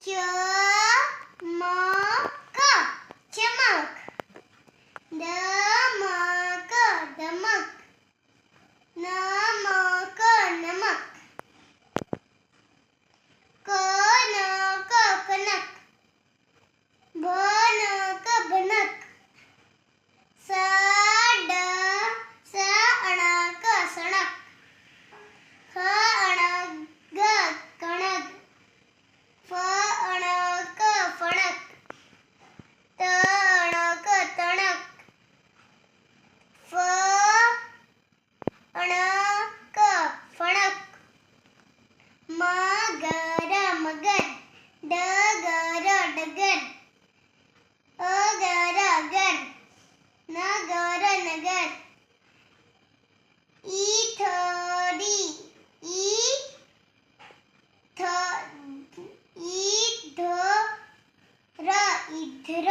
चमक चमक, दमक दमक, नमक नमक, कनक कनक, भनक भनक, सणक सणक, खणग कणग, फणक फणक, तणक तणक, फणक फणक, मगर मगर, डगर डगर, अगर अगर, नगर नगर, ईथडी ईधर ईधर,